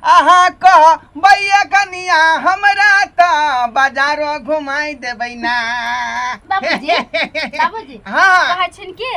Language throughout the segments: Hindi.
आहा कह भैया कनिया हमरा त बाजारो घुमाई देबै ना। बाबूजी बाबूजी हाँ कहै छिन कि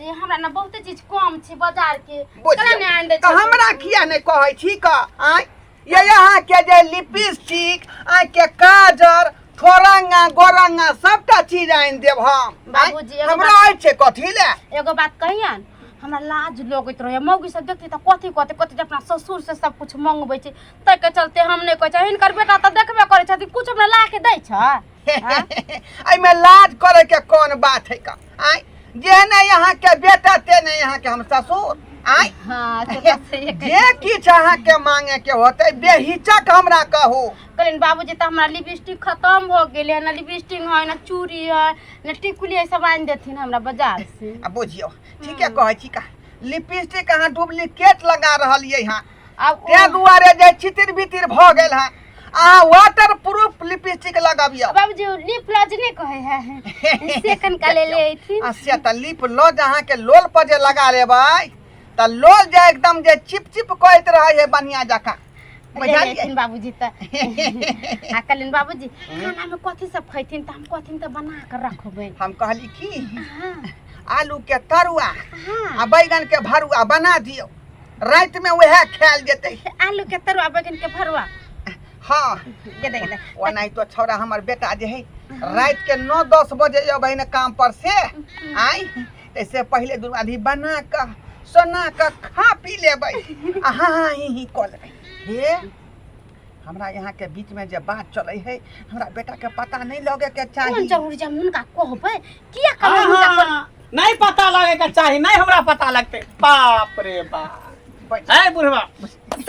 हमरा ना बहुते चीज कम छै बाजार के बुझियौ। चला ने आन दे तो हमरा किया नहीं कहै छी क आय ये यहाँ के जे लिपस्टिक आय के काजर ठोरंगा गोरंगा सबटा चीज आइन देब हम। बाबूजी, एगो हमरा आइ छै कथी ले एगो बात कहियन हमरा लाज लगैत रहे मौगी सब देखती त कथी कहते कथी अपना ससुर से सब कुछ मंगबै छै तै के चलते हम नहीं कहै छै हिनकर बेटा त देखबे करै छथि कुछ हमरा ला के दै छ आई में लाज करे के कौन बात है का आय जे ने यहाँ के बेटा ते ने यहाँ के हम ससुर आय हां से बात सही है जे किछ अहाँ के मांगे के होते बेहिचक हमरा कहू। कहलिन बाबूजी त हमरा लिपस्टिक खत्म हो गेले ना लिपस्टिक है ना चूड़ी है ना टिकुली है सब आन देथिन हमरा बाजार से। आ बुझियो ठीके कहै छी का लिपस्टिक अहाँ डुप्लीकेट लगा रहल ये यहाँ अब ते दुआरे जे चितिर बितिर भ गेल है अहाँ वाटर प्रूफ लिपस्टिक लगाबियो। बाबूजी लिप लॉज नहीं कहे है सेकंड का ले थी अच्छा त लिप लॉज अहाँ के लोल पर जे लगा लेबै त लोल जे एकदम जे चिप चिप कहत रहे है बढ़िया जका बुझलियै बाबूजी त आ कहलिन बाबूजी खाना में कथी सब खैथिन त हम कथिन त बना के रखबै। हम कहली की हां आलू के तरुआ हां आ बैगन के भरुआ बना दियो रात में वह खायल जेतै। आलू के तरुआ बैगन के भरुआ हाँ ये देख ओनाही तो छौड़ा हमर बेटा जे है रात के 9-10 बजे अबै न काम पर से आई ऐसे पहले दू आधी बना के सोना के खा पी लेबै हाँ ही कऽ लेबै। हे हमरा यहाँ के बीच में जे बात चलै है हमरा बेटा के पता नहीं लगे के कौन चाहिए। जरूरी जे हुनका कहबै किया कहबै हुनका नहीं पता लगे के चाहिए नहीं हमरा पता लगते बाप रे बाप है बुढ़वा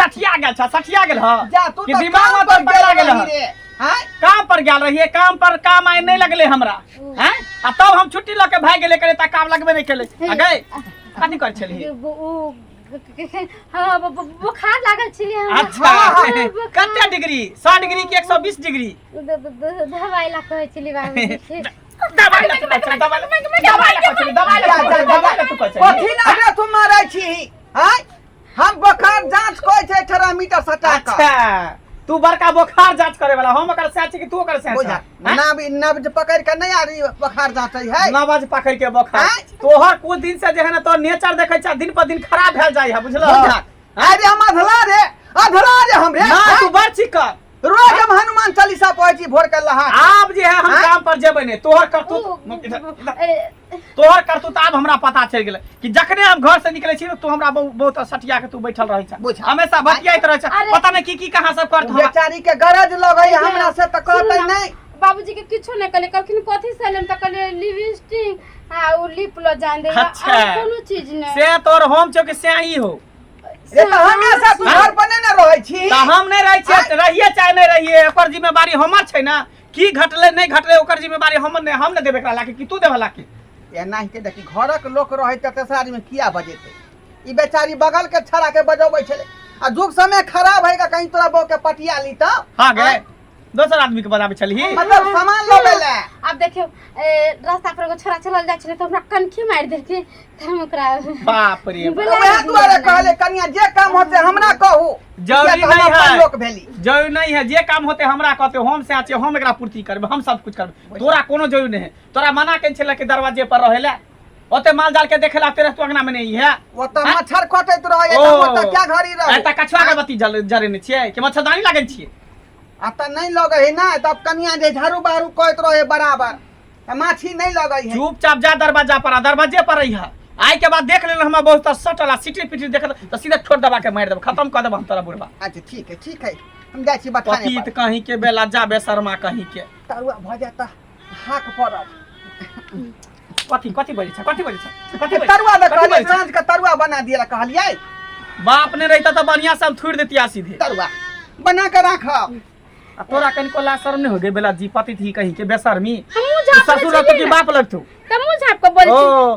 सठिया गेल ह जा तू कि तो दिमाग काम में पर पता गेल गेल ह रही रे हां काम पर गेल रहिए काम पर काम आए नहीं लगले हमरा हैं आ तब हम छुट्टी ल के भाग गेले करे त काम लगबे नहीं केले आ गए कथि कर छलिए। हां बुखार लागल छलिए अच्छा कते डिग्री 100 डिग्री कि 120 डिग्री दवाई ला कहै छली बाबूजी दवाई ला तू कह कथी ना रे तू मारै छी हां हम बुखार जांच कोइ छै थर्मामीटर सटा के। अच्छा तू बड़का बुखार जांच करे वाला हम ओकर से कि तू ओकर से बुझा नब्ज पकड़ के नहीं आ रही बुखार जांच है नब्ज पकड़ के बुखार तोहर कुछ दिन से जे है ना तो नेचर देखे छ दिन पर दिन खराब भेल जाय है बुझलो। अरे हम अधला रे हम रे ना तू बड़ चिकन रोज हम हनुमान चालीसा पढ़ै छी भोर के लहा आब जे है हम काम पर जेबै ने तोहर करतूत आब हमरा पता चल गेलै कि जखने हम घर से निकले छी तो हमरा बहुत सटिया के तू बैठल रहै छ हमेशा बतियाइत रहै छ पता नहीं की कहां सब करत बेचारी के गरज लगै हमरा से त कहतै नहीं बाबूजी के किछो नहीं कहले कहलखिन कथि से लेम त कहले लिपस्टिक आ उ लिप लो जान दे अच्छा कोनो चीज नहीं से तोर होम छौ कि से ही हो ये तो हमेशा तू घर पर नहीं रहै छी त हम नहीं रहै छी रहिए चाहे नहीं रहिए ओकर जिम्मेवारी हमर छै ना की घटले नहीं घटले ओकर जिम्मेवारी हम ने देबे करा लाके कि तू देबे लाके एनाही के देखी घरक लोक रहै त तेसर में किया बजेते ई बेचारी बगल के छड़ा के बजबै छले आ जुग समय खराब है का कहीं तोरा बो के पटिया ली त हां गए दोसर आदमी के बताबे छली मतलब सामान लेबे ले अब देखियो रास्ता पर एगो छोरा चलल जाय छले त हमरा कनखी मार देलके त हम ओकरा बाप रे ओहे दुआरे कहले कनिया जे काम होते हमरा कहू जरूरी नहीं है लोक भेली जरूरी नहीं है जे काम होते हमरा कहते हम से आछे हम एकरा पूर्ति करबे हम सब कुछ करबे तोरा कोनो जरूरी नहीं है तोरा मना केन छले के दरवाजे पर रहेला ओते माल जाल के देखेला तेरे तो अंगना में नहीं है वो तो मच्छर कटैत रहे त क्या घड़ी रहे त कछुआ के बत्ती जरेने छिए कि मच्छरदानी लागल छिए आ त नहीं लगे है ना तब कनिया जे झाड़ू बारू कहत रहे बराबर त माछी नहीं लगे है चुपचाप जा दरवाजे पर रही है आई के बाद देख ले हम बहुत सटला सिटी पिटी देख तो सीधे छोड़ दबा के मार देब खत्म कर देब हम तोरा बुढ़वा। अच्छा ठीक है हम जाय छी बठाने पतित कहीं के बेला जाबे शर्मा कहीं के तरुआ भ जाता हाक पड़ब कथी बजै छ तरुआ द कहलिए सांझ के तरुआ बना दिया कहलिए बाप ने रहता त बढ़िया से हम थूड़ देतिया सीधे तरुआ बना के राखब आ तोरा कनिको ला शर्म नहीं हो गे बेला जी पति थी कहीं के बेशर्मी मुंह झाप ससुर तो की बाप लगतू त मुंह झाप के बोल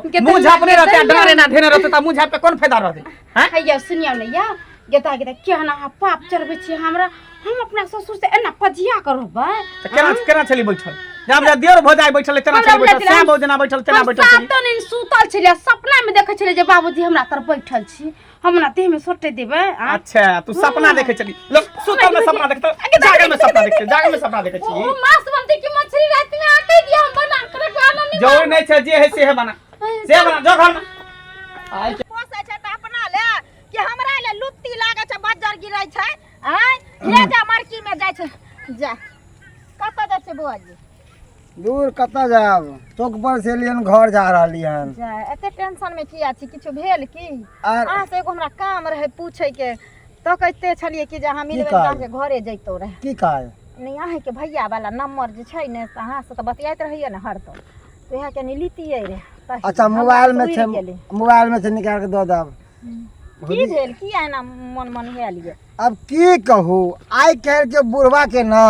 छी मुंह झापने रहते डरे ना धेने रहते त मुंह झाप पे कौन फायदा रहते हैं हैया सुनियो ने या गेता केहना पाप चढ़बै छी हमरा हम अपना ससुर से एना पजिया करबै तो केना चली बैठल जब दियोर भौजाई बैठल तेना चली बैठल श्याम बाबू जेना बैठल तेना बैठल चली सात दिन सुतल छलिए सपना में देखे छलिए जे बाबूजी हमरा तर बैठल छी हमरा देह में सोटे देबै अच्छा तू सपना देखे चली लोग सुतल में सपना देखत जागल में सपना देखे जागल में सपना देखे छी ओ मांस बनती की मछली रात में आके दिया हम बना कर खाना नहीं जो नहीं छै जे है से है बना से बना जो घर में आइ पोसे छै त अपना ले कि हमरा ले लुत्ती लागे छै बज्जर गिरै छै आय ले जा मार्की में जाय छै जा कत जाय छै बुआ जी दूर कतऽ जायब चौक पर से एलियन घर जा रहली हन जा एते टेंशन में किया छी किछु भेल की आर अहाँ से एगो हमरा काम रहे पूछे के तो कहते छलिए कि जे अहाँ मिलबे काज? के घरे जइतो रहे की काज नहीं अहाँ के भैया वाला नंबर जे छै ने से अहाँ से तो बतियाइत रहिए ने हरदम तो इहा के लीतिए रे अच्छा मोबाइल में से निकाल के दो दब की भेल की एना मन मन हेलिए अब की कहू आइ काल्हि के बुढ़वा के न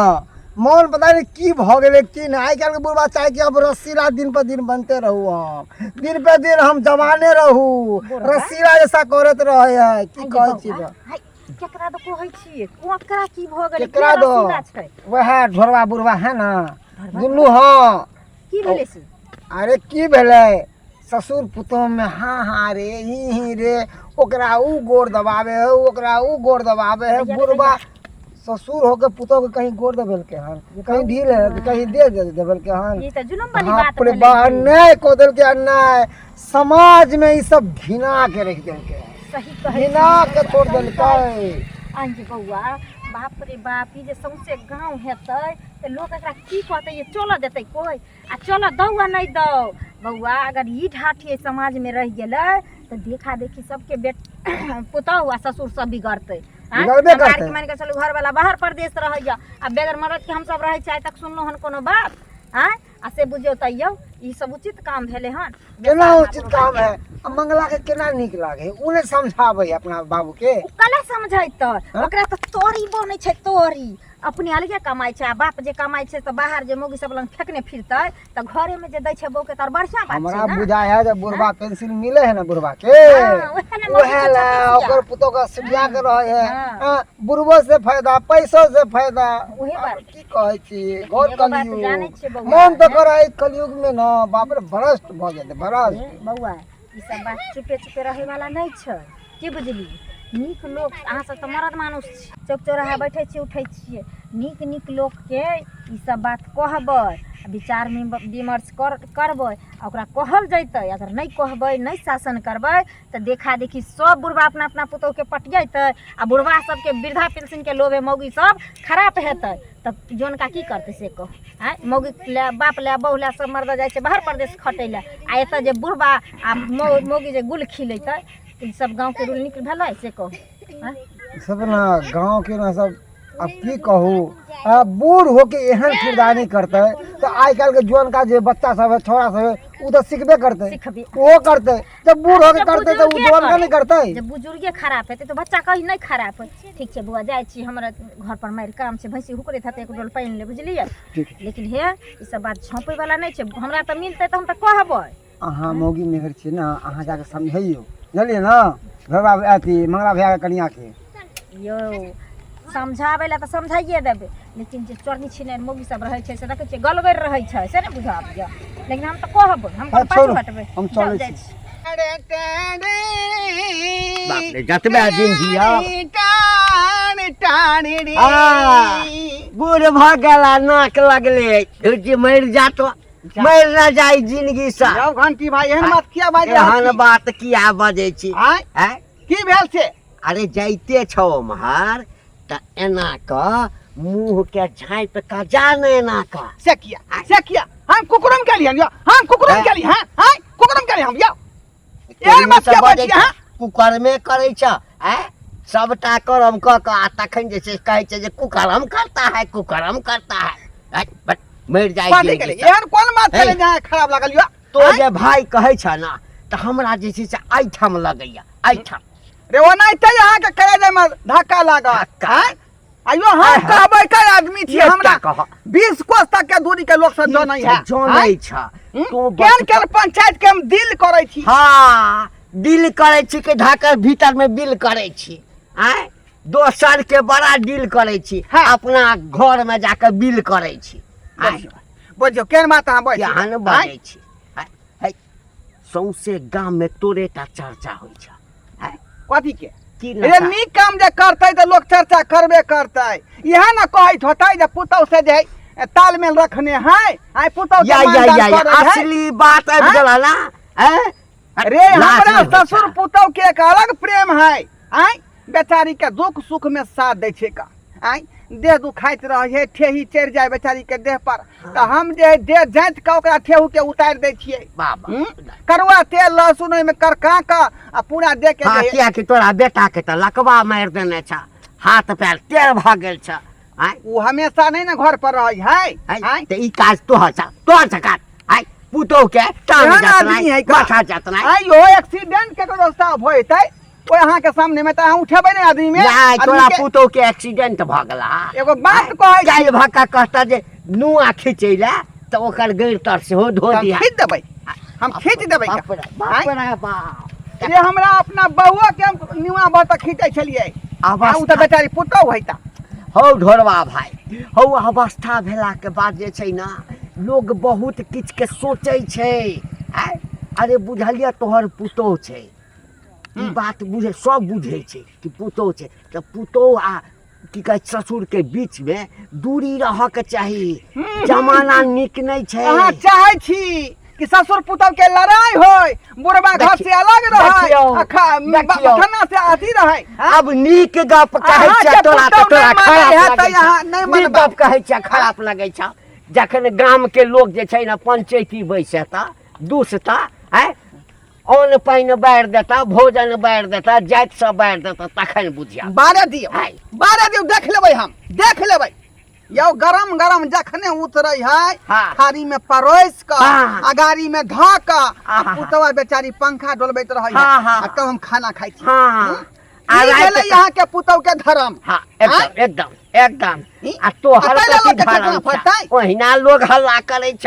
मोन पता नहीं की भ गेलै की न आइ काल्हि के बुढ़वा चाहे कि अब रसीला दिन पर दिन बनते रहू हम दिन पे दिन हम जवाने रहू रसीला जैसा करत रहे है की कहै छी बा केकरा दो कहै छिए कोकरा की भ गेल केकरा दो वह ढोरवा बुढ़वा है ना दुनू हाँ की भेले से अरे की भेलै ससुर पुतोह में हाँ रे ही रे ओकरा ऊ गोड़ दबावे है ओकरा ऊ गोड़ दबावे है बुढ़वा ससुर होके पुतोह के कहीं गोड़ दबेल के हन कहीं ढील है कहीं दे देबेल के हन ये त जुलम वाली बात रे बाहर नहीं को देल के नहीं समाज में ई सब घिना के रख देल के सही कहै घिना के छोड़ देल के अंज बउआ बाप रे बाप ई जे सौंसे गांव हेतै त लोग एकरा की कहतै ये चल देतै कोई आ चल दौ आ नहीं दौ बउआ अगर ई ढाठी समाज में रह गेलै तो देखा देखी सबके पुतौह आ ससुर सब बिगड़तै बिगड़बे करतै। मान के चलू घर वाला बाहर प्रदेश रहैया आ बेगर मरद के हम सब रहै छै आइ तक सुनलो हन कोनो बात आय आ से बुझियौ तैयो ई सब उचित काम भेले हन केना उचित काम है अब मंगला के केना नीक लागे उने समझाबै अपना बाबू के कला समझैतै ओकरा त तोरी बनै छै तोरी अपने अलगे कमाई छै आ बाप जे कमाई छै त बाहर जे मौगी सब लंग फेकने फिरतै त घरे में जे दै छै बहू के तर बढ़िया बात छै हमरा ना बुझाय है जब बुढ़वा पेंसिल मिले है ना बुढ़वा के ओहे ओहे ला ओकर पुतो का सुझा के रहे है बुढ़वो से फायदा पैसो से फायदा ओहे बात की कहै छी घर एगो बात जानै छियै कलयुग बउआ, मन तो करे कलयुग में ना बाप रे भ्रष्ट भ जेते भ्रष्ट बउआ ई सब बात चुपे चुपे रहे वाला नहीं छै की बुझली नीक लोग अहाँ सब त मरद मानुस छी चौक चौराहा बैठे छी उठै छियै नीक नीक लोग के ई सब बात कहबै विचार में विमर्श करबै ओकरा कहल जैतै अगर नहीं कहबै नहीं शासन करबै तो देखा देखी सब बुढ़वा अपना अपना पुतौह के पटियेतै आ बुढ़वा सबके वृद्धा पेंशन के लोभे मौगी सब खराब हेतै तब जोन का की करतै से कह आय मौगी ले बाप ले बहू ले सब मर्द जाय छै बाहर प्रदेश खटै ले आ एतऽ जे बुढ़वा आ मौगी जे गुल खिलेतै ई सब गांव के रूल निकल भेलै से कह सब ना गांव के ना सब अब की कहू बूढ़ होके एहन किरदारी करते तो आइ काल्हि के जवान का जे बच्चा सब है छोरा सब है उ तो सीखबे करते सिखबे वो करते जब बूढ़ होके करते तो उ जवान का नहीं करते जब बुजुर्गे खराब हेतै तो बच्चा कहीं नहीं खराब है ठीक छै बुआ जाइ छी हमरा घर पर मारि काम छै भैंसी हुकरे थते एक डोल पानि ले बुझलियै लेकिन हे ई सब बात झोंपे वाला नहीं छै हमरा त मिलतै त हम त कहबै अहाँ मौगी मेहर छी ना अहाँ जाके समझैयो बुझलियै ना भैया अथी मंगला भैया के कनिया के यो समझाबै ला त समझाइए देबै लेकिन जे चोरनी छिने मौगी सब रहै छै से देखै छियै गलगैर रहै छै से ने बुझाब जा लेकिन हम त कहबै हम हाँ, पाछू छोड़ू, हटबै हम चलै जाइ छी। बाप रे जतबे दिन जिया बूढ़ भ गेला नाक लगले धुरजी मरि जातो मरि न जाई जिंदगी से घंटी भाई एहन बात किया बाज एहन बात किया बजै छी आय की भेल से अरे जाइते छौ महर त एना क मुंह के झाँप का जाने एना का से किया हम कुकुरम के लिए हम कुकुरम के लिए हां कुकुरम के लिए हम यो एहन बात किया बाज हां कुकर में करै छ सबटा करम क आ तखन जे छै कहै छै जे कुकरम करता है बट मर जाई बात के लिए एहन कोन बात करे जहां खराब लागल यो तो जे भाई कहै छ ना त हमरा जे छै से आइठम लगैया आइठम रे ओ नहीं त यहां के करे दे में धक्का लागत हां आइयो हम कहबै के आदमी छी हमरा कह 20 कोस तक के दूरी के लोग सब जानै है जानै छ तो केन पंचायत के हम दिल करै छी हाँ दिल करे छी के ढाकर भीतर में बिल करे छी आय दोसर के बड़ा डील करे छी हाँ। अपना घर में जाके बिल करे छी बुझियो केहन बात अहाँ बजै यहाँ न बाजै छी सौंसे गाम में तोरे टा चर्चा होइ छ कथी के की रे नशा? नीक काम जे करतै तऽ लोग चर्चा करबे करतै इएह न कहैत होतै जे पुतौ से जे है तालमेल रखने है आइ पुतौ के या मानदान करै है असली बात आबि गेल ना रे हमरा ससुर पुतौ के एक अलग प्रेम है आइ बेचारी के दुख सुख में साथ दै छै का आइ देह दुखाइत रहे है ठेही चढ़ि जाए बेचारी के देह पर तऽ हम जे है देह जाइत के ओकरा ठेहू के उतारि दै छियै बाबा करुआ तेल लहसुन ओहिमे करका के आ पूरा दे के हाँ जे है किया कि तोरा बेटा के तो लकवा मार देने छ हाथ पैर टेढ़ भ गेल छ उ हमेशा नहीं ना घर पर रहे है आइ तो ई काज तोहर छ काट आइ पुतौ के टांग केहन आदमी है जतना का? माथा जतना आइ यो एक्सीडेंट के करो साफ होइतै ओइ अहाँ के सामने में त अहाँ उठेबै नै आदमी में या तोरा आदमी के पुतौ के एक्सीडेंट भ गेला एगो बात कहै छी काल्हि भक्का कहता जे नुआ खींचै ला तो ओकर गैर तर से हो धो हम दिया खींच देबै हम खींच देबै का? बाप रे बाप रे बाप ये हमरा अपना बउआ के हम निवा भर तक खींचै छलियै आ उ त अवस्था बेचारी पुतौ होइता हौ ढोरवा भाई हौ अवस्था भेला के बाद जे छै ना लोग बहुत किछ के सोचै छै अरे बुझलिया तोहर पुतौ छै ई बात बुझे सब बुझे छै कि पुतौ छै तऽ पुतौ आ की कहै ससुर के बीच में दूरी रह के चाही जमाना नीक नहीं छै अहाँ चाहै छी कि ससुर पुतौ के लड़ाई होय बुढ़वा घर से अलग देखियौ, रहे देखियौ। खाना से अथी रहे अब नीक गप कहै अहाँ छै के तोरा पुतौ तऽ तोरा नहि मानै खराब है तऽ लगै अहाँ छै नहि नीक मानबै। गप कहै छै खराब लगै छै जखन गाम के लोग जे छै ना पंचायती बैसता दूसता अन्न पानि बाढ़ि देता भोजन बाढ़ि देता जाति सब बाढ़ि देता तखन बुझिया बारह दियो हाय। बारह दियो देख लेबै हम देख लेबै यौ गरम गरम जखने उतरै है हाँ। थारी में परोस क हाँ। अगारी में ध क आहा। पुतवा बेचारी पंखा डोलबैत रहै है हाँ, हाँ। आ तब हम खाना खाइ छी हाँ आ राति गेलै के- यहाँ के पुतौ के धर्म हाँ आँय? एकदम एकदम ई? आ तोहर आ पहिले कथी लोक के धरम ठेकना पड़तै? छै ओहिना लोग हल्ला करै छ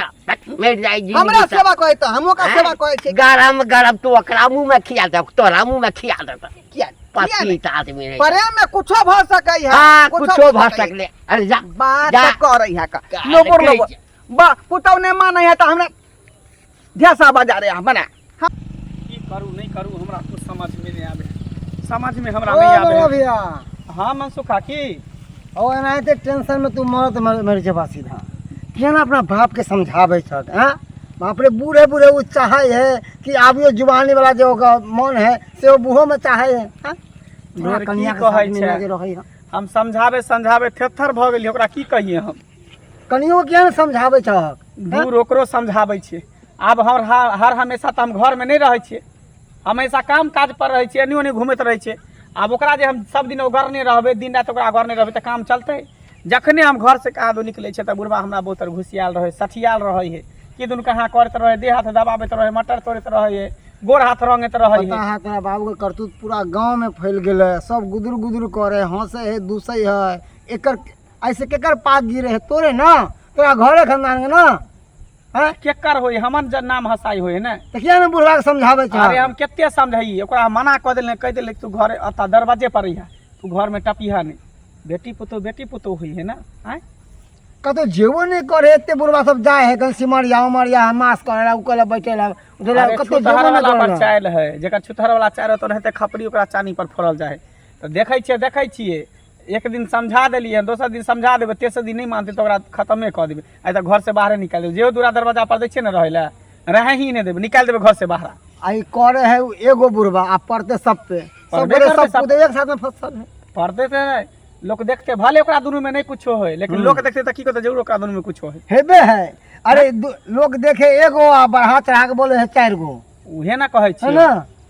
मरि जाइ जी हमरा सेवा कहै त हम ओकरा सेवा कहै छी गरम गरम तो ओकरा मुंह में खिया दे तोरा मुंह में खिया दे किया पतित आदमी रहे प्रेम में कुछो भ सकै है हाँ कुछो भ सकै है। सकले अरे जा बात जा। करे है का का लोबर कहै लोबर छै? बा पुतौ ने मानै है त हमरा ढेसा बजा रे बना की करू नहीं करू हमरा कुछ समझ में नहीं आवे समझ में हमरा ओ नहीं बड़ा आवे भैया हाँ मनसुखा की ओ एनाहिते टेंशन में तू मर जेबा सीधा किया ना अपना बाप के समझाबै छ हां बाप रे बूढ़े बूढ़े वो चाहे है कि आबियो जुबानी वाला जो ओकर मन है से वो बूढ़ो में चाहे है हां तोहर की कन्या के कहै साथ में छै? लगे रहै है हम समझावे थेथर भ गेली ओकरा की कहिए हम कनियो किया ने समझाबै छ दूर ओकरो समझाबै छियै आब हर हमेशा तऽ हम घर में नहीं रहै छियै हमेशा काम काज पर रहै छियै एनी ओनी घूमैत रहै छियै आब ओकरा जे हम सब दिन ओगरने रहबै दिन रात ओकरा ओगरने रहबै तऽ काम चलतै जखने हम घर से कहाँ दो निकलै छै तऽ बुढ़वा हमरा बहुत घुसियाल रहै सठियाल रहै है कि दुन कहाँ करैत रहै देह हाथ दबाबैत रहै मटर तोड़ैत रहै है गोड़ हाथ रंगैत रहै पता है है तोरा बाबू के करतूत पूरा गांव में फैल गेले सब गुदुर गुदुर करे हंसे है दूसै है एकर ऐसे केकर पाक गिरे है तोरे ना तोरा घरे खानदान के ना हैं केकर होय हमर नाम हसाई होय ने त किया ने बुढ़वा के समझाबै छ अरे हम केते समझाइए ओकरा मना कऽ देले कह देले तू घर अता दरवाजे पर रहिया तू घर में टपिहा नहीं बेटी पुतो हुई है ना आय कतो जेबो नहीं करे एते बुढ़वा सब जाए है कल सिमरिया उमरिया मास करे ला उकले बैठे ला उधर अरे कतो छुतहर जेबो वाला नहीं पर करे चायल है जेकर छुतहर वाला चायल तो रहते खपरी ओकरा चानी पर फोड़ल जाए तो देखै छियै एक दिन समझा देलिए दोसर दिन समझा देबै तेसर दिन नहीं मानते तो ओकरा खत्मे कऽ देबै आइ तऽ घर से बाहर निकाल देबै जे दूरा दरवाजा पर दै छियै ने रहै ला रहे ही नहीं देबै निकाल देबै घर से बाहर आई करे है उ एगो बुढ़वा आ पड़ते सब पे सब पढ़बे बड़े करते सब सब। पूरे एक साथ में फसल है पढ़ते थे लोग देखते भले ओकरा दुनू में नहीं कुछो होय लेकिन लोग देखते तऽ की कहते जरूर ओकरा दुनू में कुछो होय हेबे है अरे लोग देखे एगो आ बढ़ा चढ़ा के बोले है 4 गो उहे ना कहै है छी ना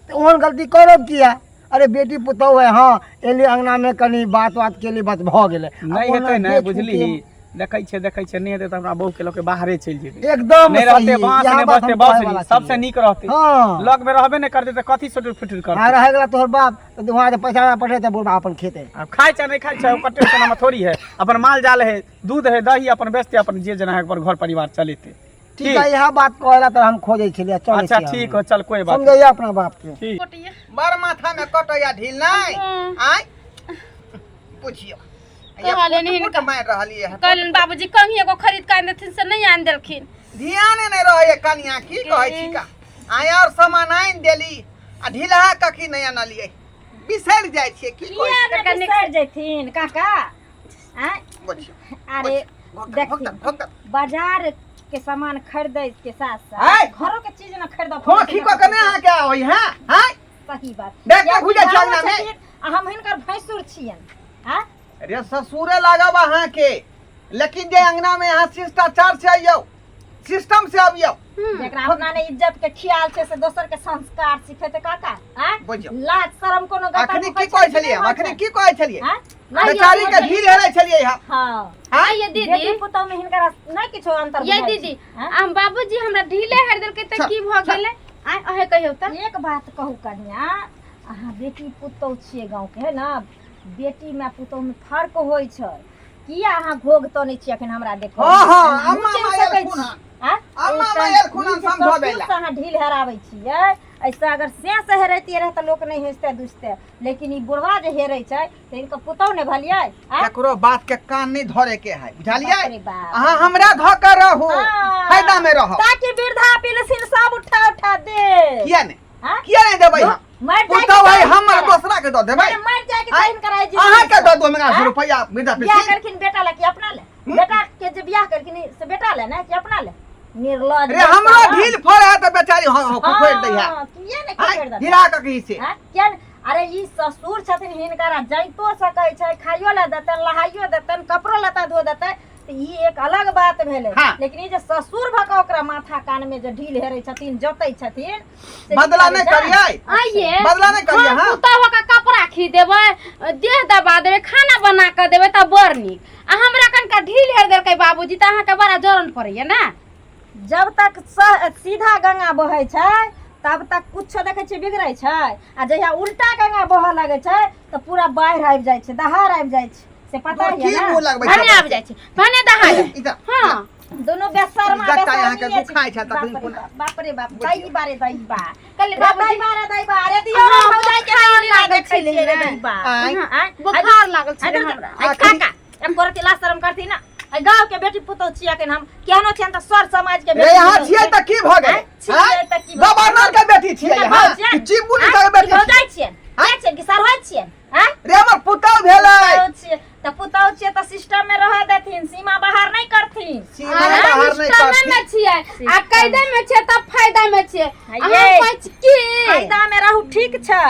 तो ओहन गलती करब किया अरे बेटी पुतौ है हाँ एली अंगना में कनी बात के लिए बात भ गेले नहीं हेतै ने बुझली देखै छै नहीं हेतै तऽ हमरा बहु के लोग के बाहरे चलि जेबै एकदम नहीं सही रहते बाँस यहाँ नहीं बात बजते हम कहै वाला बाँसुरी सबसे छियै। नीक रहते हाँ लग में रहबे नहीं करते तो कथी सुटुर फुटुर हाँ करते रह गेला तोहर बाप तो वहाँ पैसा पठेते बुढ़वा अपन खेते अब खाए चाहे नहीं खाए चाहे ओकर टेंशन में थोड़ी है अपन माल जाल है दूध है दही अपन बेचते अपन जे जना है अपन घर परिवार चलेते ठीक है यह बात कहला तो हम खोजे छलिए चल अच्छा ठीक हो चल कोई बात समझैया अपना बाप के ठीक बड़ माथा में कटैया ढील नहीं आय पूछियो कहले नहीं कुट मार रहलिए है कहलन बाबूजी कहीं एगो खरीद के आन देथिन से नहीं आन देलखिन। ध्यान नहीं रहे कनिया की कहै छी का आया और सामान आइन देली आ ढिलहा कखी नहीं आनलिए बिसर जाय छिए की कहै काका निकल जैथिन काका आय बुझियो अरे भक्त भक्त बाजार के सामान खरीदे के साथ आय। साथ घरों के चीज न खरीद खोखी को कने आ क्या होई है हां सही बात देख के बुझे चलना में हम हिनकर भैंसुर छियन हां अरे ससुरे लागब अहाँ के लेकिन जे अंगना में यहाँ शिष्टाचार से आइयो सिस्टम से आबियो जेकरा अपना ने इज्जत के ख्याल छै से दोसर के संस्कार सिखेते काका हां बुझियो लाज शरम कोनो गता अखनी की कहै छलिए अखनी की कहै छलिए हां बेचारी के ढील हेरै छलिए यहाँ हां हां ये बेटी दीदी पुतौ में हिनकर नहीं किछो अंतर ये बुझाइ दीदी छै, हाँ? हम बाबूजी हमरा ढीले हर देलकै त की भ गेलै आ अहे कहियो त एक बात कहू कन्या अहाँ बेटी पुतौ छियै गाँव के है ना बेटी में पुतौ में फर्क होइ छै किया अहाँ भोग तो नहीं छियै अखन हमरा देखो हाँ, हाँ, हम अम्मा चलि मायल सकै खुना। छी, हाँ? अम्मा एकटा मायल खुना ढील के समझाबै ससुर ला। से अहाँ ढील हराबै छियै ऐसा अगर से हेरैतियै रहे त लोक नहीं हेसते दुसते लेकिन ई बुढ़वा जे हेरै छै त इनका पुतौ ने भलियै हाँ? केकरो बात के कान नहीं धरे के है बुझलिए बाप रे बाप। अहाँ हमरा ध के रहू हाँ। फायदा में रहो ताकि वृद्धा पेंशन सब उठा उठा दे किया नहीं हाँ? किया नहीं देबै हम मर जाए पुतौ है हमर दूसरा के दो देबै मर जाए के साइन कराई जी अहाँ के दो 2 महीना रुपया वृद्धा बियाह पेंशन करखिन बेटा ले कि अपना ले बेटा के जे बियाह करखिन से बेटा ले ना कि अपना ले निर्लज अरे हमरा ढील फोड़ है त बेचारी खोड़ दै है किया ने खोड़ दे गिरा के कही से हां क्या अरे ई ससुर छथिन हिनकर जाइतो सकै छै खाइयो ले देतन लहाइयो देतन कपड़ो लता धो देतै त ई एक अलग बात भेलै हाँ। लेकिन ई जे ससुर भका ओकरा माथा कान में जे ढील हेरै छथिन जोतै छथिन से बदला की नहीं करै छै? आइए करिए बदला नहीं करिए हां पुतौह का कपड़ा खरीद देबै देह दबा देबै खाना बना के देबै त बड़ नीक आ हमरा कनका ढील हेर देलकै बाबूजी त अहाँ के बड़ा जरन पड़ैया ना जब तक सीधा गंगा बहै छै तब तक कुछ देखे छियै बिगड़ै छै आ जहिया उल्टा गंगा बहऽ लगे छै त पूरा बाढ़ि आबि जाइ छै दहार आबि जाइ छै से पता है की ना मुंह लगबै भने आबि जाइ छै भने दहाय इधर हां दोनों बेशर्मा जत्ता यहाँ के बेशर्मी दुखाइ छै तखन बाप रे कोन- बाप, बाप रे बाप दही बारे दही बा कल बाबू बाबूजी दही बारे दियो हाँ, हो जाए के बुखार लीला लागल देखै छलै छियै रे ने। दही बा आँय। बुखार लागल छै हमरा हमरा काका हम करती ला शर्म करती ना आई गांव के बेटी पुतौ छियै अखन हम केहनो छियन त सर समाज के रे यहाँ छियै त की भ गेल छियै त की भऽ गवर्नर के बेटी छियै यहाँ चीफ मिनिस्टर के बेटी हो छियै। जाइ छियै हां छियै कि सर होइ छियै हां रे हमर पुतौ भेलै पुतौ छियै त सिस्टम में रह देथिन सीमा बाहर नहीं करथिन सीमा बाहर नहीं सिस्टम में करथिन छियै आ कायदे में छियै तब फायदा में छियै ये। अहाँ कहै छी की फायदा में रहू ठीक छै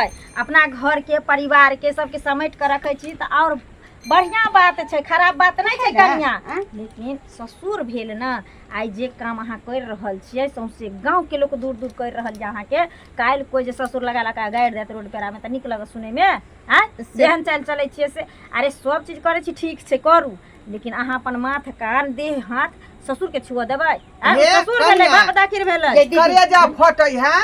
अपना घर के परिवार के सबके समेट के रखे छी त और बढ़िया बात छै खराब बात नहीं छै कन्या लेकिन ससुर भेल ना आई जे काम अहाँ कर रहल छियै सौंसे गांव के लोग दूर दूर कर रहल अहाँ के काल्हि कोई जे ससुर लगा लगा गाड़ि देत रोड पेरा में त नीक लगत सुनै में हां जेहन चाल चलै छियै से अरे सब चीज करै छी ठीक छै करू लेकिन अहाँ अपन माथ कान देह हाथ ससुर के छुआ देबै हे ससुर भेलै कन्या। बाप दाखिर भेलै करेजा फटै है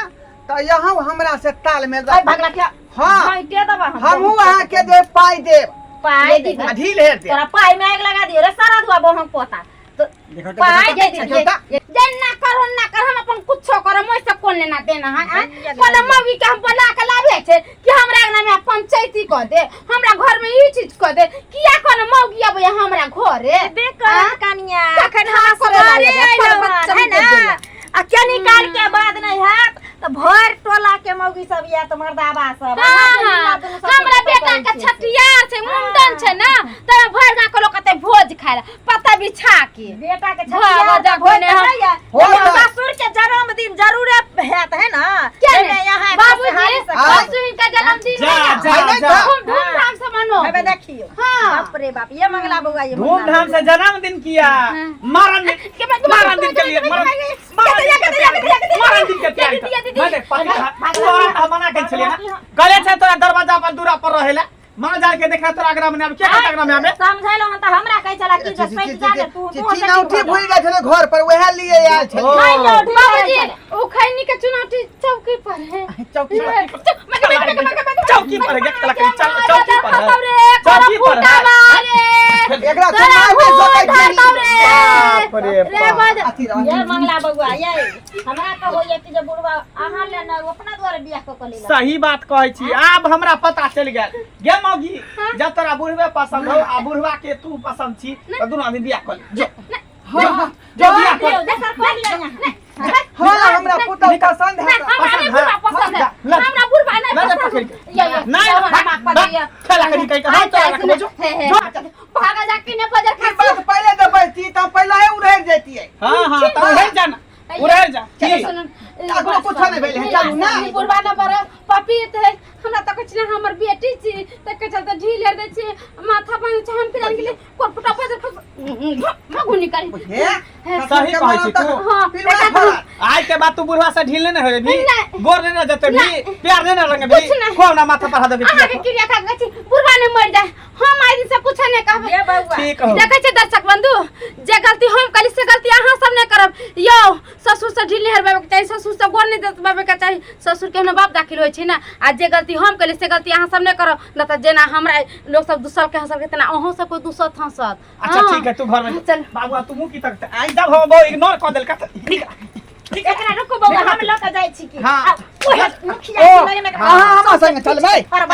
त यहाँ हमरा से तालमेल आई भगला क्या हाँ बाइटे दबा हमहू अहाँ के दे पाई देब पाई दे आ ढील हेर दे तोरा पाई में आग लगा दियो रे सारा धुआ बहु हम पोता तो देखो तो पाई दे देखो तो। जन्ना करो ना कर हम अपन कुछो करो मोय से कोन लेना देना है जन्ना कोला मवी के हम बोला के लावे छै कि हमरा अंगना में पंचायती क दे हमरा घर में ई चीज क दे किया कोन मौगी आबे हमरा घरे बेकार कनिया तखन हम हम घरे पर आइलो बच्चा है दे ना देला। आ क्या निकाल के बाद नहीं हाथ तो भर टोला के मौगी सब या तो मर्दाबा सब हमरा बेटा के छठियार छै मुंडन छै ना त भर गांव के लोग कते भोज खाइला पता बिछा के बेटा के हाँ, छठिया जब भोज ने हम- भैया होता। ससुर के जन्मदिन जरूर हैत है ना क्या जेमे नहीं? यहाँ बाबूजी हाँ। ससुर का जन्मदिन जा, है। जा, नहीं जा। तो। खूब धूमधाम से मनो है देखियो हाँ। बाप रे बाप ये मंगला बउआ ये धूमधाम से जन्मदिन किया मारन दिन के लिए मारन दिन के तैयारी कर मैं देख तू औरत मना के चलिए ना गले से तोरा दरवाजा पर दूरा पर रहेला मन जाल के देखा तोरा आगरा में आबे क्या आगरा में आबे समझैलो हम त हमरा कहि चला कि जे सैट जाने तू चिट्ठी नौठी भूल गए छले घर पर वह लिए आयल छले बाबूजी ओ खैनी के चुनौती चौकी पर है चौकी पर चौकी पर है चौकी पर है चौकी पर है एकरा तोरा सुनाय में हो सकै धरतौ बाप रे रे बाप। बज अथी रह ये मंगला बउआ ये हमरा तो होइए कि जे बुढ़वा अहाँ ले न अपना द्वारा बियाह क कली सही बात कहै छी। आब हमरा पता चल गेल गे मौगी, जब तोरा बुढ़वे पसंद हो आ बुढ़वा के तू पसंद छी तो दुनू आदमी बियाह कर ले। जो बियाह कर देखा कर लिया हां हमरा पुतौ पसंद है हमरा नहीं बुढ़वा पसंद है, हमरा बुढ़वा नहीं ले पसंद पकड़ है। ये नहीं हमरा बाप पर दिया खेला कहीं कहीं हां चला रख जो भागा जाके ने बजर की बात पहले तो बचती तो पहले ही उड़े जाती है। हां हां तो उड़े जाना उड़े जा की अगला कुछ नहीं भेले है चलू ना बुढ़वा न पर पपी थे हमरा त कुछ ना हमर बेटी छी त के चलते ढील दे छी माथा पर हम फिरन के लिए कोटपटा पर भागो निकाल हे सही कहै छी तू। हां पिलवा फरा आज के बाद तू बुढ़वा से ढील नहीं होए भी, नहीं। गोर नहीं जते भी, प्यार नहीं रंगे भी, कुछ नहीं। को ना माथा पर हाथ दे आगे के क्रिया का गछि बुढ़वा ने मर जाए हम आई दिन से कुछ नहीं कहबे। ये बउआ ठीक हो देखे छे दर्शक बंधु, जे गलती हम कली से गलती अहाँ सब नहीं करब। यो ससुर से ढील हरबाबे के चाहिए, ससुर से गोर नहीं देबाबे के चाहिए। ससुर के बाप दाखिल होय छै ना, आ जे गलती हम कली से गलती अहाँ सब नहीं करब न त जेना हमरा लोग सब दूसर के हंसब के तना अहों सब कोई दूसर हंसत। अच्छा ठीक है तू घर में चल। बाबू तू मुंह की तक आई जब हम वो इग्नोर कर देल का एकरा रुको बउआ हम लक जाय छी की हाँ। ओहे मुखिया लगे में हां हम संग चल भाई